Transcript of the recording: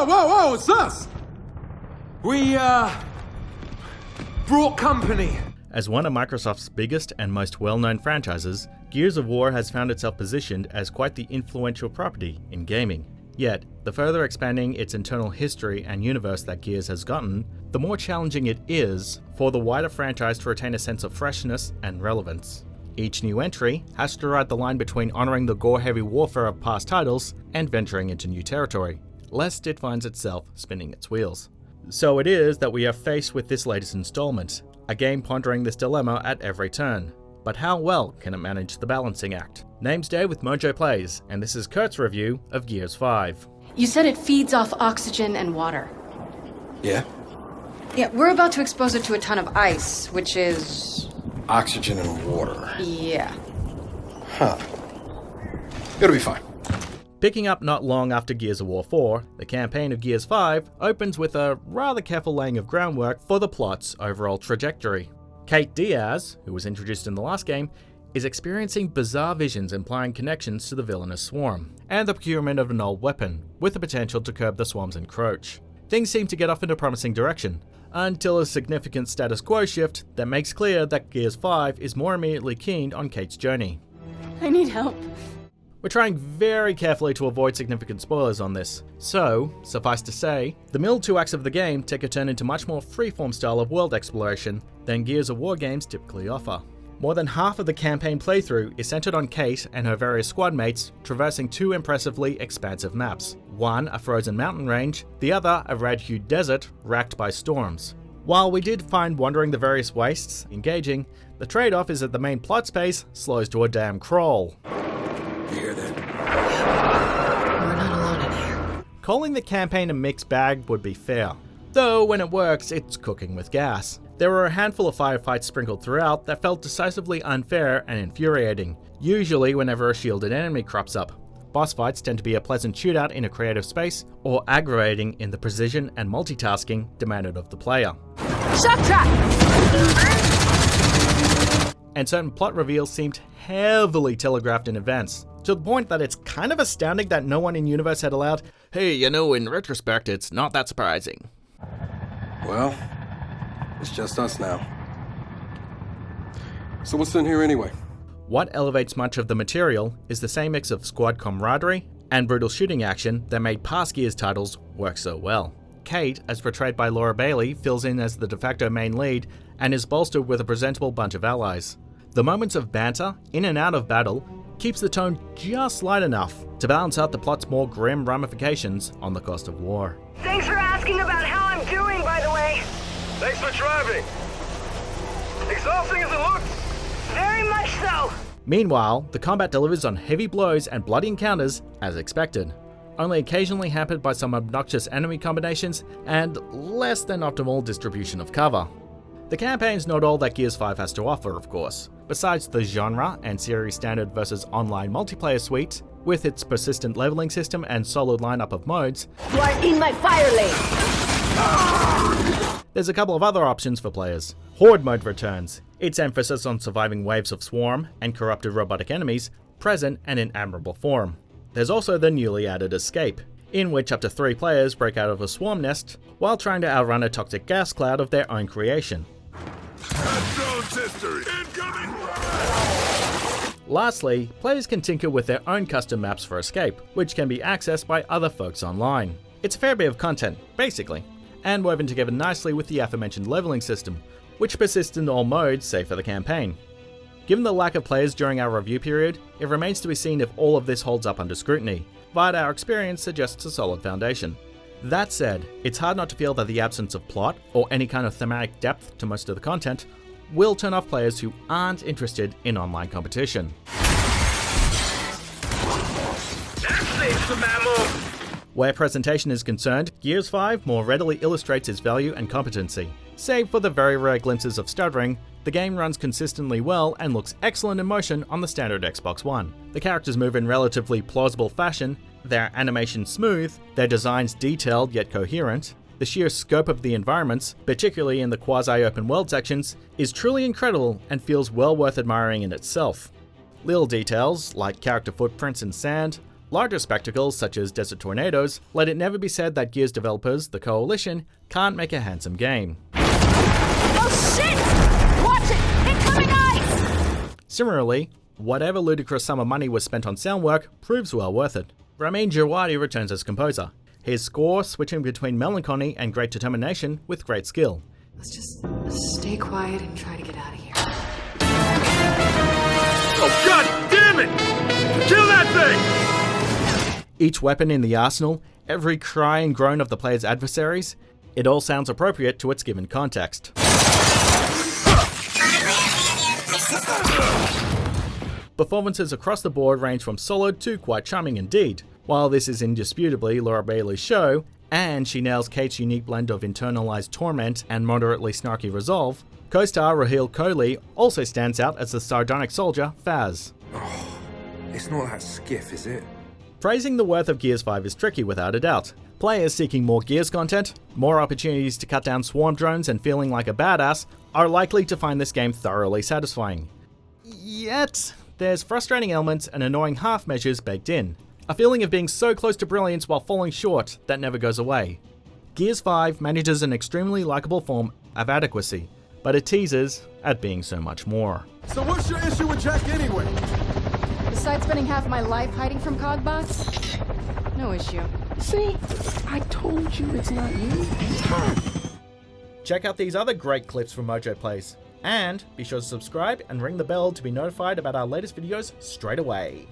whoa, sus! We, brought company. As one of Microsoft's biggest and most well-known franchises, Gears of War has found itself positioned as quite the influential property in gaming. Yet, the further expanding its internal history and universe that Gears has gotten, the more challenging it is for the wider franchise to retain a sense of freshness and relevance. Each new entry has to ride the line between honouring the gore-heavy warfare of past titles and venturing into new territory, lest it finds itself spinning its wheels. So it is that we are faced with this latest installment, a game pondering this dilemma at every turn. But how well can it manage the balancing act? Name's Dave with MojoPlays, and this is Kurt's review of Gears 5. You said it feeds off oxygen and water. Yeah? Yeah, we're about to expose it to a ton of ice, which is... Oxygen and water. Yeah. Huh. It'll be fine. Picking up not long after Gears of War 4, the campaign of Gears 5 opens with a rather careful laying of groundwork for the plot's overall trajectory. Kate Diaz, who was introduced in the last game, is experiencing bizarre visions implying connections to the villainous swarm, and the procurement of an old weapon, with the potential to curb the swarm's encroach. Things seem to get off in a promising direction, until a significant status quo shift that makes clear that Gears 5 is more immediately keen on Kate's journey. I need help. We're trying very carefully to avoid significant spoilers on this, so, suffice to say, the middle two acts of the game take a turn into much more freeform style of world exploration than Gears of War games typically offer. More than half of the campaign playthrough is centered on Kate and her various squad mates traversing two impressively expansive maps. One a frozen mountain range, the other a red-hued desert racked by storms. While we did find wandering the various wastes engaging, the trade-off is that the main plot space slows to a damn crawl. You hear that? We're not alone in here. Calling the campaign a mixed bag would be fair, though when it works, it's cooking with gas. There were a handful of firefights sprinkled throughout that felt decisively unfair and infuriating, usually whenever a shielded enemy crops up. Boss fights tend to be a pleasant shootout in a creative space, or aggravating in the precision and multitasking demanded of the player. Shock trap! And certain plot reveals seemed heavily telegraphed in advance, to the point that it's kind of astounding that no one in universe had allowed, "Hey, you know, in retrospect, it's not that surprising." Well, it's just us now. So what's in here anyway? What elevates much of the material is the same mix of squad camaraderie and brutal shooting action that made past Gears titles work so well. Kate, as portrayed by Laura Bailey, fills in as the de facto main lead and is bolstered with a presentable bunch of allies. The moments of banter, in and out of battle, keeps the tone just light enough to balance out the plot's more grim ramifications on the cost of war. Thanks for asking about how I'm doing, by the way. Thanks for driving. Exhausting as it looks. Very much so. Meanwhile, the combat delivers on heavy blows and bloody encounters as expected, only occasionally hampered by some obnoxious enemy combinations and less than optimal distribution of cover. The campaign's not all that Gears 5 has to offer, of course. Besides the genre and series standard versus online multiplayer suite, with its persistent leveling system and solid lineup of modes, You are in my fire lane. there's a couple of other options for players. Horde mode returns, its emphasis on surviving waves of swarm and corrupted robotic enemies, present and in admirable form. There's also the newly added escape, in which up to 3 players break out of a swarm nest while trying to outrun a toxic gas cloud of their own creation. Lastly, players can tinker with their own custom maps for escape, which can be accessed by other folks online. It's a fair bit of content, basically, and woven together nicely with the aforementioned leveling system, which persists in all modes save for the campaign. Given the lack of players during our review period, it remains to be seen if all of this holds up under scrutiny, but our experience suggests a solid foundation. That said, it's hard not to feel that the absence of plot, or any kind of thematic depth to most of the content, will turn off players who aren't interested in online competition. That saves some ammo. Where presentation is concerned, Gears 5 more readily illustrates its value and competency. Save for the very rare glimpses of stuttering, the game runs consistently well and looks excellent in motion on the standard Xbox One. The characters move in relatively plausible fashion, their animation smooth, their designs detailed yet coherent. The sheer scope of the environments, particularly in the quasi-open world sections, is truly incredible and feels well worth admiring in itself. Little details, like character footprints in sand, Larger spectacles, such as desert tornadoes, let it never be said that Gears developers, the Coalition, can't make a handsome game. Oh shit! Watch it! Incoming ice! Similarly, whatever ludicrous sum of money was spent on sound work proves well worth it. Ramin Djawadi returns as composer, his score switching between melancholy and great determination with great skill. Let's just stay quiet and try to get out of here. Oh, god damn it! Kill that thing! Each weapon in the arsenal, every cry and groan of the player's adversaries, it all sounds appropriate to its given context. Performances across the board range from solid to quite charming indeed. While this is indisputably Laura Bailey's show, and she nails Kate's unique blend of internalized torment and moderately snarky resolve, co-star Raheel Kohli also stands out as the sardonic soldier Faz. Oh, it's not that skiff, is it? Praising the worth of Gears 5 is tricky without a doubt. Players seeking more Gears content, more opportunities to cut down swarm drones and feeling like a badass are likely to find this game thoroughly satisfying. Yet, there's frustrating elements and annoying half measures baked in. A feeling of being so close to brilliance while falling short that never goes away. Gears 5 manages an extremely likable form of adequacy, but it teases at being so much more. So what's your issue with Jack anyway? Besides spending half my life hiding from Cogbots? No issue. See? I told you it's not you. Check out these other great clips from MojoPlays, and be sure to subscribe and ring the bell to be notified about our latest videos straight away.